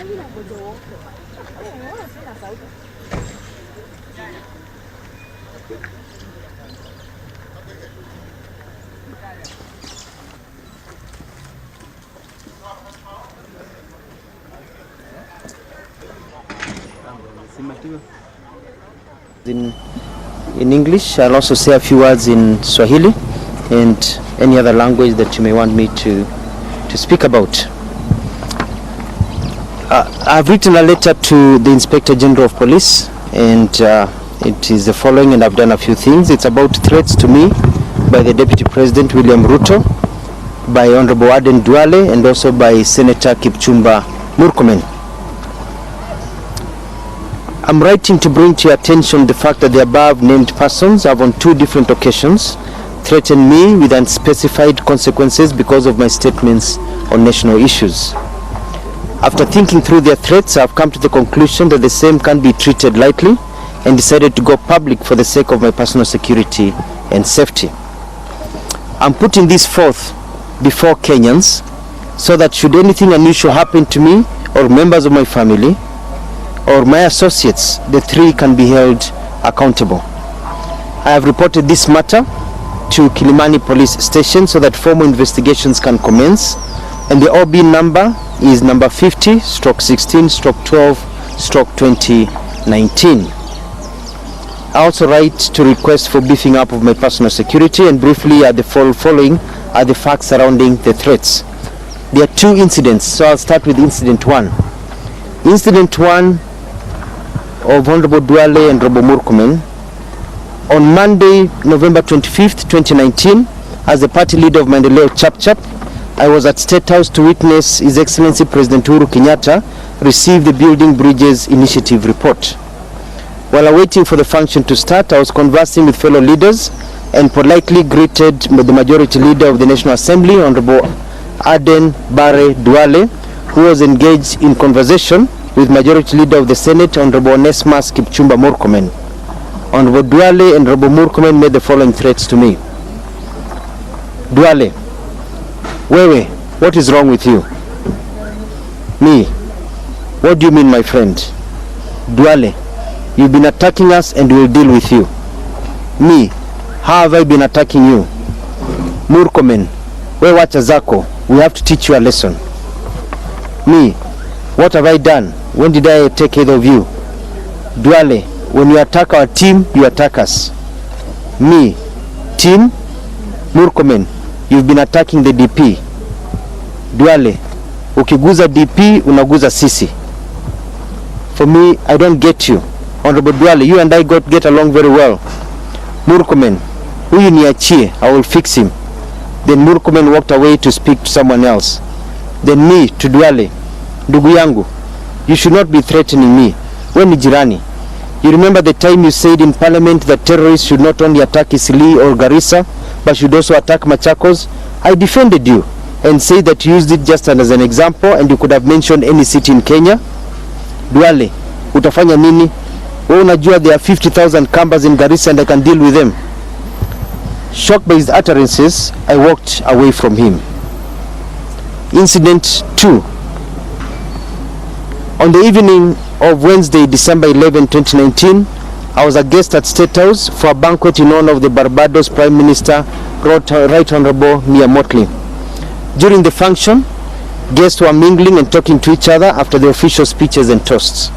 In English, I'll also say a few words in Swahili and any other language that you may want me to speak about. I've written a letter to the Inspector General of Police, and it is the following, and I've done a few things. It's about threats to me by the Deputy President William Ruto, by Honorable Aden Duale, and also by Senator Kipchumba Murkomen. I'm writing to bring to your attention the fact that the above named persons have on 2 different occasions threatened me with unspecified consequences because of my statements on national issues. After thinking through their threats, I've come to the conclusion that the same can't be treated lightly and decided to go public for the sake of my personal security and safety. I'm putting this forth before Kenyans so that should anything unusual happen to me or members of my family or my associates, the 3 can be held accountable. I have reported this matter to Kilimani Police Station so that formal investigations can commence, and the OB number is number 50/60/12/2019. I also write to request for beefing up of my personal security, and briefly the following are the facts surrounding the threats. There are 2 incidents, so I'll start with incident 1. Incident 1 of Honorable Duale and Honorable Murkomen. On Monday, November 25th, 2019, as the party leader of Maendeleo Chap, I was at State House to witness His Excellency President Uhuru Kenyatta receive the Building Bridges Initiative report. While awaiting for the function to start, I was conversing with fellow leaders and politely greeted the Majority Leader of the National Assembly, Honorable Aden Duale, who was engaged in conversation with Majority Leader of the Senate, Honorable Onesmus Kipchumba Murkomen. Honorable Duale and Honorable Murkomen made the following threats to me. Duale, wewe, what is wrong with you? Me, what do you mean, my friend? Duale, you've been attacking us and we'll deal with you. Me, how have I been attacking you? Murkomen, we wacha zako, we have to teach you a lesson. Me, what have I done? When did I take care of you? Duale, when you attack our team, you attack us. Me, team, Murkomen, you've been attacking the DP. Duale, ukiguza DP, unaguza sisi. For me, I don't get you. Honorable Duale, you and I get along very well. Murkomen, huyu niachie, I will fix him. Then Murkomen walked away to speak to someone else. Then me to Duale, ndugu yangu, you should not be threatening me. We ni jirani. You remember the time you said in Parliament that terrorists should not only attack Isili or Garissa, but should also attack Machakos? I defended you and said that you used it just as an example, and you could have mentioned any city in Kenya. Duale, utafanya nini? Wewe unajua there are 50,000 Kambas in Garissa and I can deal with them. Shocked by his utterances, I walked away from him. Incident 2. On the evening of Wednesday, December 11, 2019, I was a guest at State House for a banquet in honor of the Barbados Prime Minister, Right Honorable Mia Motley. During the function, guests were mingling and talking to each other after the official speeches and toasts.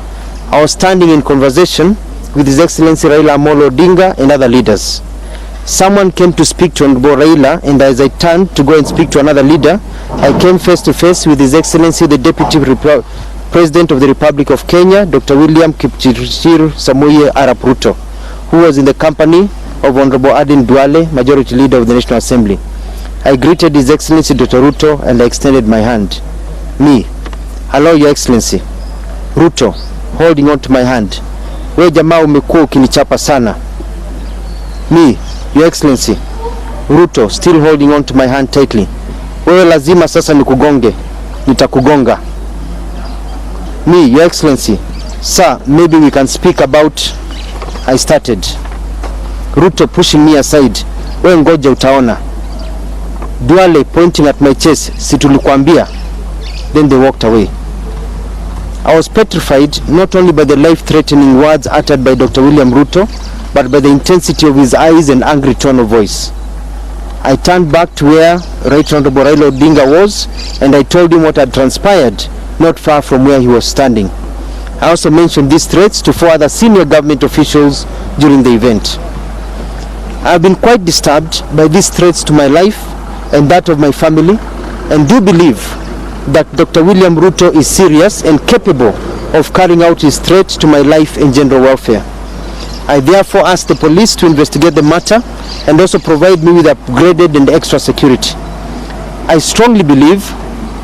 I was standing in conversation with His Excellency Raila Amolo Odinga and other leaders. Someone came to speak to Honorable Raila, and as I turned to go and speak to another leader, I came face to face with His Excellency the Deputy President of the Republic of Kenya, Dr. William Kipchumba Arap Ruto, who was in the company of Honorable Aden Duale, Majority Leader of the National Assembly. I greeted His Excellency Dr. Ruto and I extended my hand. Me, hello Your Excellency. Ruto, holding on to my hand. We jamaa umekuwa ukinichapa sana. Me, Your Excellency. Ruto, still holding on to my hand tightly. Wewe lazima sasa nikugonge. Nitakugonga. Me, Your Excellency. Sir, maybe we can speak about... I started. Ruto pushing me aside. Wewe ngoja utaona. Duale pointing at my chest. Si tulikuambia. Then they walked away. I was petrified not only by the life-threatening words uttered by Dr. William Ruto, but by the intensity of his eyes and angry tone of voice. I turned back to where Right Honorable Raila Odinga was, and I told him what had transpired not far from where he was standing. I also mentioned these threats to 4 other senior government officials during the event. I have been quite disturbed by these threats to my life and that of my family, and do believe that Dr. William Ruto is serious and capable of carrying out his threat to my life and general welfare. I therefore ask the police to investigate the matter and also provide me with upgraded and extra security. I strongly believe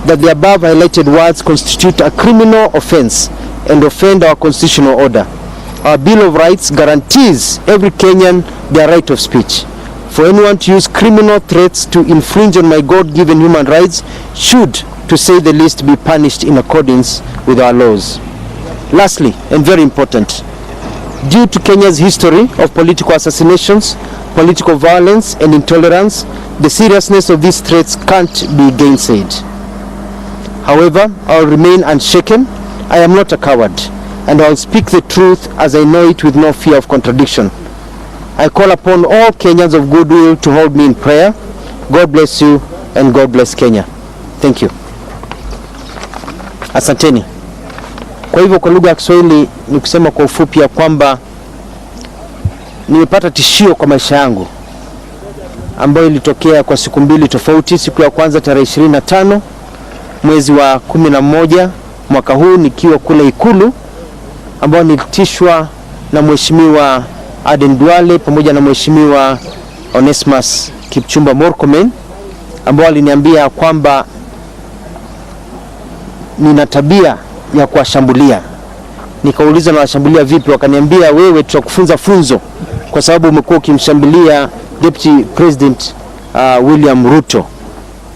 that the above highlighted words constitute a criminal offense and offend our constitutional order. Our Bill of Rights guarantees every Kenyan their right of speech. For anyone to use criminal threats to infringe on my God-given human rights should, to say the least, be punished in accordance with our laws. Lastly, and very important, due to Kenya's history of political assassinations, political violence and intolerance, the seriousness of these threats can't be gainsaid. However, I will remain unshaken. I am not a coward, and I will speak the truth as I know it with no fear of contradiction. I call upon all Kenyans of goodwill to hold me in prayer. God bless you and God bless Kenya. Thank you. Asanteni. Kwa hivyo kwa lugha ya Kiswahili ni kusema kwa ufupi ya kwamba nimepata tishio kwa maisha yangu ambayo ilitokea kwa siku mbili tofauti. Siku ya kwanza tarehe 25 mwezi wa 11 mwaka huu nikiwa kule Ikulu, ambao nilitishwa na Mheshimiwa Aden Duale pamoja na Mheshimiwa Onesmus Kipchumba Murkomen, ambao aliniambia kwamba nina tabia ya kuwashambulia. Nikauliza na washambulia vipi? Wakaniambia wewe tutakufunza funzo kwa sababu umekuwa ukimshambulia Deputy President William Ruto.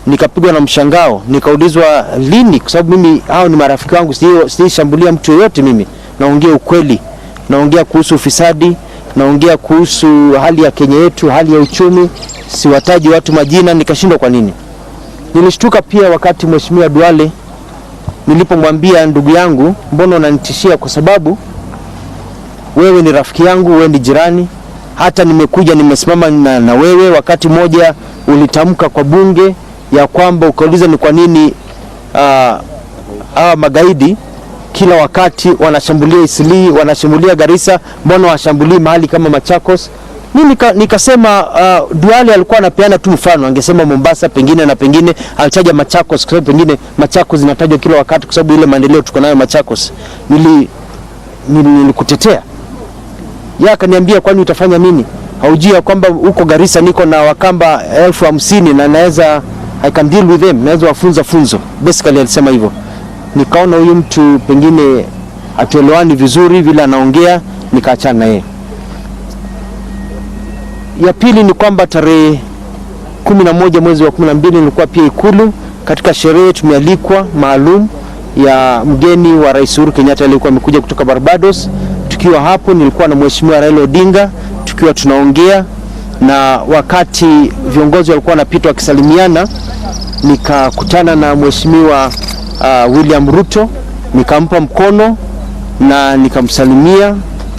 Nikapigwa na mshangao, nikaulizwa lini, kwa sababu mimi hao ni marafiki wangu, sijishambulia mtu yoyote. Mimi naongea ukweli, naongea kuhusu ufisadi, naongea kuhusu hali ya Kenya yetu, hali ya uchumi, siwataji watu majina. Nikashindwa kwa nini. Nilishtuka pia wakati Mheshimiwa Duale nilipomwambia, ndugu yangu, mbona unanitishia? Kwa sababu wewe ni rafiki yangu, wewe ni jirani, hata nimekuja nimesimama na wewe. Wakati moja ulitamka kwa bunge ya kwamba ukauliza ni kwa nini magaidi kila wakati wanashambulia Isili, wanashambulia Garissa, mbona washambulii mahali kama Machakos? Mimi nikasema Duale alikuwa anapeana tu mfano, angesema Mombasa pengine na pengine, alitaja Machakos kwa sababu pengine Machakos zinatajwa kila wakati kwa sababu ile maendeleo tuko nayo Machakos. Nilikutetea. Yeye akaniambia kwani utafanya nini? Haujia kwamba huko Garissa niko na Wakamba 50,000 na naweza I can deal with them, naweza wafunza funzo. Basically alisema hivyo. Nikaona huyu mtu pengine atuelewani vizuri vile anaongea, nikaachana na yeye. Ya pili ni kwamba tarehe 11 mwezi wa 12 nilikuwa pia Ikulu katika sherehe tumealikwa maalum ya mgeni wa Rais Uhuru Kenyatta aliyekuwa amekuja kutoka Barbados. Tukiwa hapo nilikuwa na Mheshimiwa Raila Odinga tukiwa tunaongea, na wakati viongozi walikuwa wanapita wakisalimiana, nikakutana na Mheshimiwa William Ruto, nikampa mkono na nikamsalimia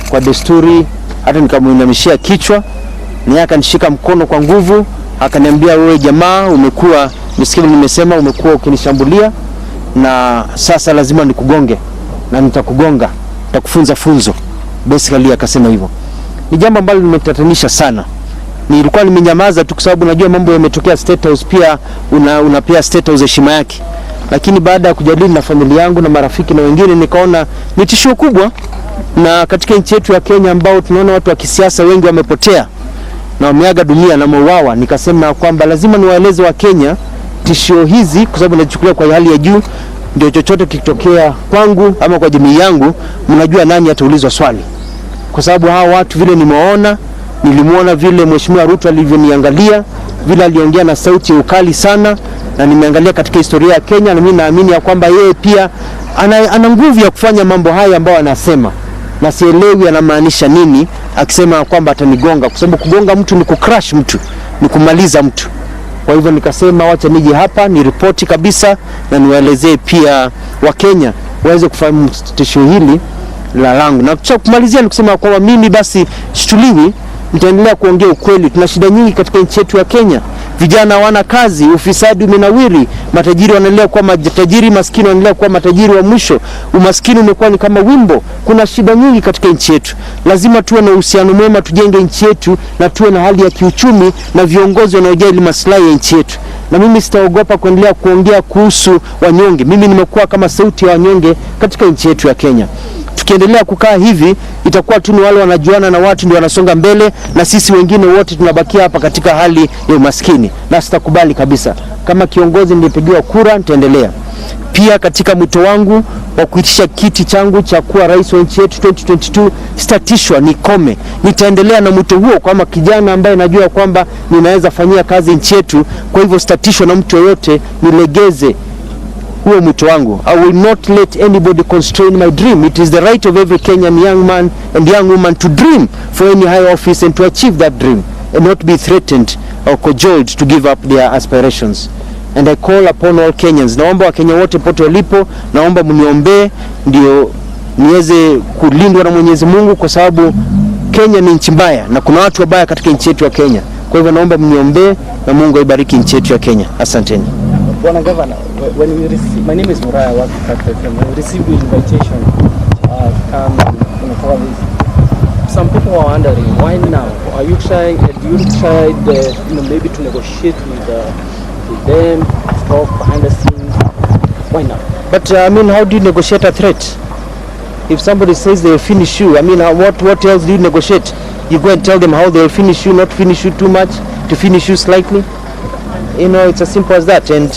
kwa desturi, hata nikamuinamishia kichwa. Naye akanishika mkono kwa nguvu, akaniambia wewe jamaa, umekuwa msikivu, nimesema umekuwa ukinishambulia na sasa lazima nikugonge na nitakugonga, nitakufunza funzo. Basically akasema hivyo. Ni jambo ambalo limetatanisha sana. Nilikuwa nimenyamaza tu kwa sababu najua mambo yametokea State House, pia unapea State House heshima yake. Lakini baada ya kujadili na familia yangu na marafiki na wengine, nikaona ni tishio kubwa, na katika nchi yetu ya Kenya ambao tunaona watu wa kisiasa wengi wamepotea na wameaga dunia na mauawa, nikasema kwamba lazima niwaeleze wa Kenya tishio hizi, kwa sababu nachukulia kwa hali ya juu. Ndio chochote kikitokea kwangu ama kwa jamii yangu, mnajua nani ataulizwa swali. Kwa sababu hao watu vile nilimuona vile Mheshimiwa Ruto alivyoniangalia, vile aliongea na sauti ya ukali sana, na nimeangalia katika historia ya Kenya, na mimi naamini ya kwamba yeye pia ana nguvu ya kufanya mambo haya ambayo anasema, na sielewi anamaanisha nini akisema kwamba atanigonga, kwa sababu kugonga mtu ni kucrush mtu, ni kumaliza mtu. Kwa hivyo nikasema wacha nije hapa ni ripoti kabisa na niwaelezee pia Wakenya waweze kufahamu tishio hili la langu. Na kumalizia ni kusema kwamba mimi basi shtuliwi, nitaendelea kuongea ukweli. Tuna shida nyingi katika nchi yetu ya Kenya. Vijana hawana kazi, ufisadi umenawiri, matajiri wanaendelea kuwa matajiri, maskini wanaendelea kuwa matajiri wa mwisho. Umaskini umekuwa ni kama wimbo. Kuna shida nyingi katika nchi yetu. Lazima tuwe na uhusiano mwema, tujenge nchi yetu na tuwe na hali ya kiuchumi na viongozi wanaojali maslahi ya nchi yetu. Na mimi sitaogopa kuendelea kuongea kuhusu wanyonge. Mimi nimekuwa kama sauti ya wanyonge katika nchi yetu ya Kenya. Tukiendelea kukaa hivi itakuwa tu ni wale wanajuana na watu ndio wanasonga mbele na sisi wengine wote tunabakia hapa katika hali ya umaskini, na sitakubali kabisa. Kama kiongozi nilipigiwa kura, nitaendelea. Pia katika mwito wangu wa kuitisha kiti changu cha kuwa rais wa nchi yetu 2022 sitatishwa, nikome. Nitaendelea na mwito huo kama kijana ambaye najua kwamba ninaweza fanyia kazi nchi yetu. Kwa hivyo sitatishwa na mtu yoyote, nilegeze huo mwito wangu. I will not let anybody constrain my dream. It is the right of every Kenyan young man and young woman to dream for any high office and to achieve that dream and not be threatened or cajoled to give up their aspirations. And I call upon all Kenyans. Naomba Wakenya wote pote walipo, naomba mniombee ndio niweze kulindwa na Mwenyezi Mungu, kwa sababu Kenya ni nchi mbaya na kuna watu wabaya katika nchi yetu ya Kenya. Kwa hivyo naomba mniombee na Mungu aibariki nchi yetu ya Kenya. Asanteni. Bwana Governor, when you receive, my name is Muraya, I work at FM. When you receive the invitation come and cover this, some people are wondering why now? Are you trying? Do you try maybe to negotiate with them, talk behind the scenes? Why now? But I mean, how do you negotiate a threat? If somebody says they will finish you, I mean, what else do you negotiate? You go and tell them how they will finish you, not finish you too much, to finish you slightly. You know, it's as simple as that. And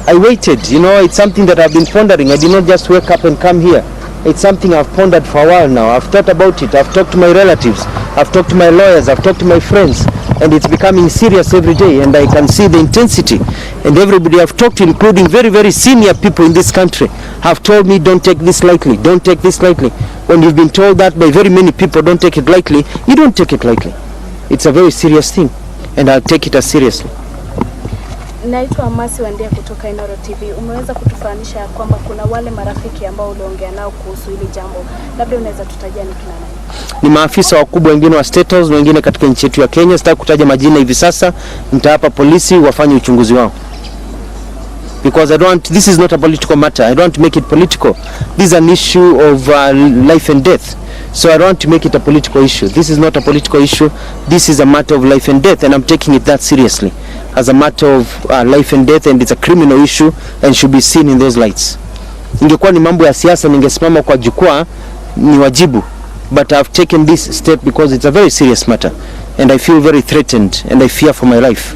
I waited, you know, it's something that I've been pondering. I did not just wake up and come here. It's something I've pondered for a while now. I've thought about it. I've talked to my relatives. I've talked to my lawyers. I've talked to my friends. And it's becoming serious every day. And I can see the intensity. And everybody I've talked to, including very, very senior people in this country, have told me, don't take this lightly. Don't take this lightly. When you've been told that by very many people, don't take it lightly, you don't take it lightly. It's a very serious thing. And I'll take it as seriously. Naitwa Masi Wandia kutoka Inoro TV. Umeweza kutufahamisha kwamba kuna wale marafiki ambao uliongea nao kuhusu hili jambo. Labda unaweza tutajia ni kina nani? Ni maafisa wakubwa wengine wa State House, wengine katika nchi yetu ya Kenya. Sitaki kutaja majina hivi sasa. Nitawapa polisi wafanye uchunguzi wao. Because this is not a political matter. I don't want to make it political. This is an issue of life and death. So I don't want to make it a political issue. This is not a political issue. This is a matter of life and death, and I'm taking it that seriously. As a matter of life and death, and it's a criminal issue and should be seen in those lights. Ingekuwa ni mambo ya siasa, ningesimama kwa jukwaa ni wajibu. But I've taken this step because it's a very serious matter. And I feel very threatened and I fear for my life.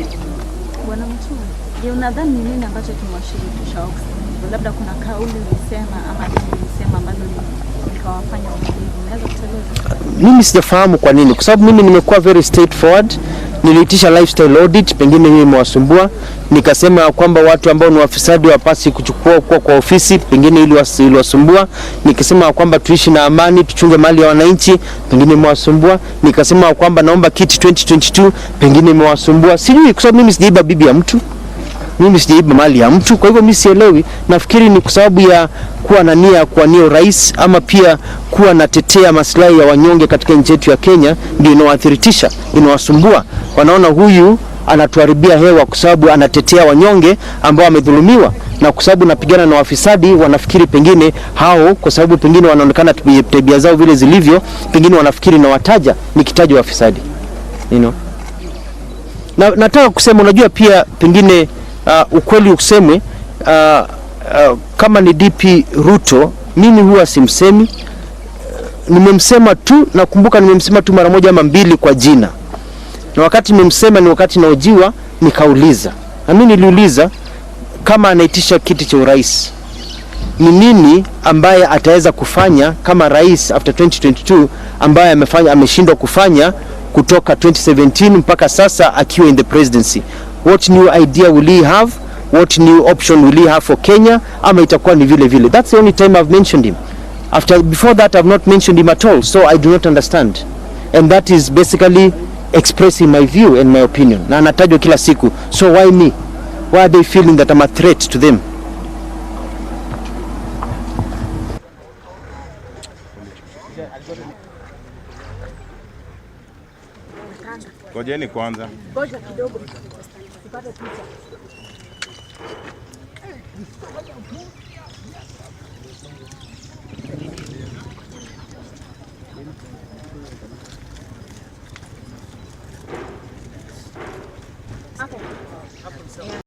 Bwana Mutua, je, unadhani ni nini ambacho kimewashirikisha Oxford? Labda kuna kauli ulisema ama ulisema ambalo likawafanya unaweza kutueleza? Mimi sijafahamu kwa nini, kwa sababu mimi nimekuwa very straightforward. Niliitisha lifestyle audit, pengine mimi nimewasumbua. Nikasema kwamba watu ambao ni wafisadi wapasi kuchukua kwa ofisi, pengine ili wasumbua. Nikasema kwamba tuishi na amani, tuchunge mali ya wananchi, pengine nimewasumbua. Nikasema kwamba naomba kiti 2022, pengine nimewasumbua. Sijui, kwa sababu mimi sijaiba bibi ya mtu. Mimi sijaiba mali ya mtu. Kwa hivyo mimi sielewi. Nafikiri ni kwa sababu ya kuwa na nia kwa nia rais, ama pia kuwa natetea maslahi ya wanyonge katika nchi yetu ya Kenya, ndio inawaathiritisha, inawasumbua. Wanaona huyu anatuharibia hewa kwa sababu anatetea wanyonge ambao wamedhulumiwa, na kwa sababu napigana na wafisadi wanafikiri pengine hao, kwa sababu pengine wanaonekana tabia zao vile zilivyo, pengine wanafikiri na wataja nikitaja wafisadi, you know. Na nataka kusema, unajua pia pengine ukweli usemwe, kama ni DP Ruto, mimi huwa simsemi. Nimemsema tu, nakumbuka nimemsema tu mara moja ama mbili kwa jina. Na wakati nimemsema ni wakati naojiwa, nikauliza. Na mimi niliuliza kama anaitisha kiti cha urais, ni nini ambaye ataweza kufanya kama rais after 2022 ambaye ameshindwa kufanya kutoka 2017 mpaka sasa akiwa in the presidency. What new idea will he have? What new option will he have for Kenya? Ama itakuwa ni vile vile. That's the only time I've mentioned him. Before that I've not mentioned him at all. So I do not understand. And that is basically expressing my view and my opinion. Na anatajwa kila siku. So why me? Why are they feeling that I'm a threat to them? Ngojeni kwanza. Ngoja kidogo. Sipate picha.